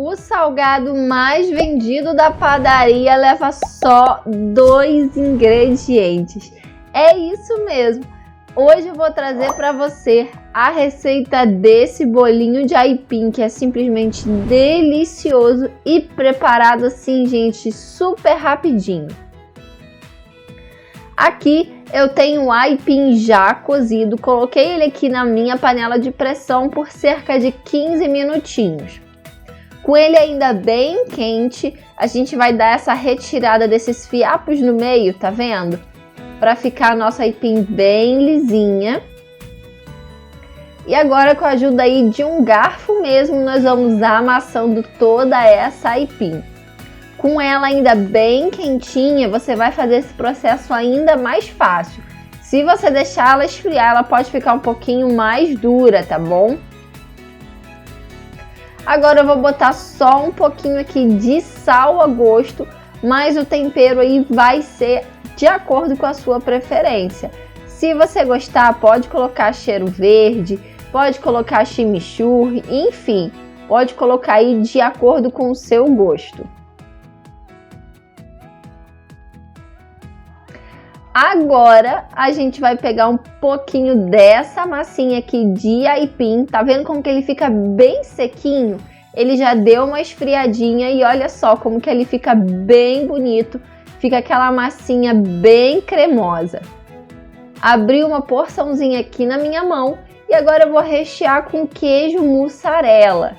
O salgado mais vendido da padaria leva só 2 ingredientes. É isso mesmo. Hoje eu vou trazer para você a receita desse bolinho de aipim, que é simplesmente delicioso e preparado assim, gente, super rapidinho. Aqui eu tenho o aipim já cozido, coloquei ele aqui na minha panela de pressão por cerca de 15 minutinhos. Com ele ainda bem quente, a gente vai dar essa retirada desses fiapos no meio, tá vendo? Para ficar a nossa aipim bem lisinha. E agora, com a ajuda aí de um garfo mesmo, nós vamos amassando toda essa aipim. Com ela ainda bem quentinha, você vai fazer esse processo ainda mais fácil. Se você deixar ela esfriar, ela pode ficar um pouquinho mais dura, tá bom? Agora eu vou botar só um pouquinho aqui de sal a gosto, mas o tempero aí vai ser de acordo com a sua preferência. Se você gostar, pode colocar cheiro verde, pode colocar chimichurri, enfim, pode colocar aí de acordo com o seu gosto. Agora a gente vai pegar um pouquinho dessa massinha aqui de aipim, tá vendo como que ele fica bem sequinho? Ele já deu uma esfriadinha e olha só como que ele fica bem bonito, fica aquela massinha bem cremosa. Abri uma porçãozinha aqui na minha mão e agora eu vou rechear com queijo mussarela.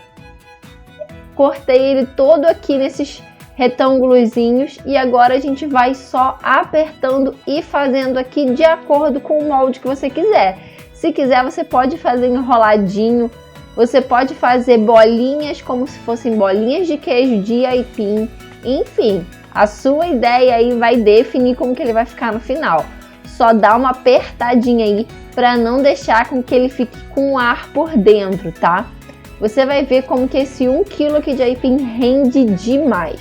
Cortei ele todo aqui nesses retângulozinhos e agora a gente vai só apertando e fazendo aqui de acordo com o molde que você quiser. Se quiser, você pode fazer enroladinho, você pode fazer bolinhas como se fossem bolinhas de queijo de aipim, enfim, a sua ideia aí vai definir como que ele vai ficar no final. Só dá uma apertadinha aí para não deixar com que ele fique com ar por dentro, tá? Você vai ver como que esse 1 kg aqui de aipim rende demais.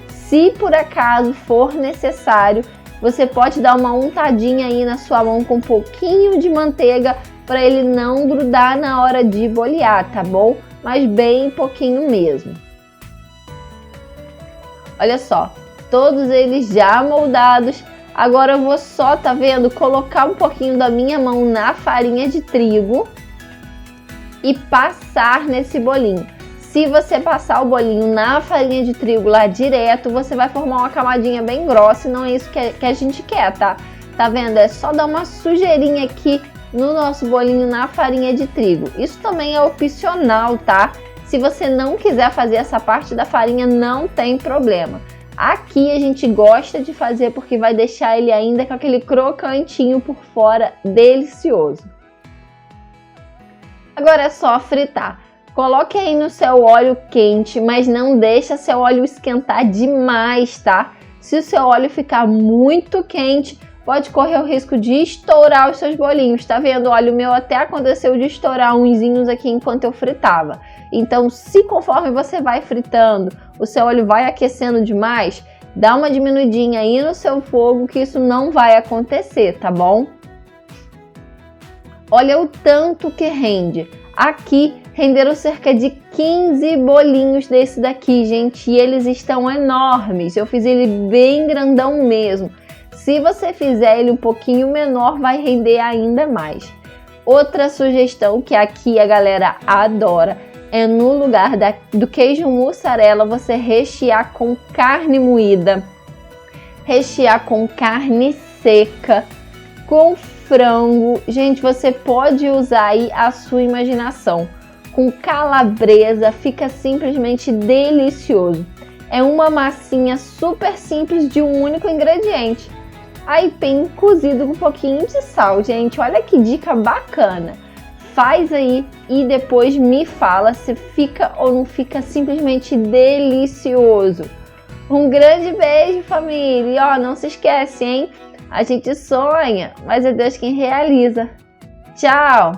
Se por acaso for necessário, você pode dar uma untadinha aí na sua mão com um pouquinho de manteiga para ele não grudar na hora de bolear, tá bom? Mas bem pouquinho mesmo. Olha só, todos eles já moldados. Agora eu vou só, tá vendo, colocar um pouquinho da minha mão na farinha de trigo e passar nesse bolinho. Se você passar o bolinho na farinha de trigo lá direto, você vai formar uma camadinha bem grossa e não é isso que a gente quer, tá? Tá vendo? É só dar uma sujeirinha aqui no nosso bolinho na farinha de trigo. Isso também é opcional, tá? Se você não quiser fazer essa parte da farinha, não tem problema. Aqui a gente gosta de fazer porque vai deixar ele ainda com aquele crocantinho por fora, delicioso. Agora é só fritar. Coloque aí no seu óleo quente, mas não deixa seu óleo esquentar demais, tá? Se o seu óleo ficar muito quente, pode correr o risco de estourar os seus bolinhos. Tá vendo? Olha, o meu até aconteceu de estourar unzinhos aqui enquanto eu fritava. Então, se conforme você vai fritando, o seu óleo vai aquecendo demais, dá uma diminuidinha aí no seu fogo que isso não vai acontecer, tá bom? Olha o tanto que rende. Aqui renderam cerca de 15 bolinhos desse daqui, gente, e eles estão enormes. Eu fiz ele bem grandão mesmo. Se você fizer ele um pouquinho menor, vai render ainda mais. Outra sugestão que aqui a galera adora é no lugar do queijo mussarela, você rechear com carne moída, rechear com carne seca, com frango. Gente, você pode usar aí a sua imaginação. Com calabresa, fica simplesmente delicioso. É uma massinha super simples de um único ingrediente. Aipim cozido com um pouquinho de sal, gente. Olha que dica bacana. Faz aí e depois me fala se fica ou não fica simplesmente delicioso. Um grande beijo, família. E ó, não se esquece, hein? A gente sonha, mas é Deus quem realiza. Tchau!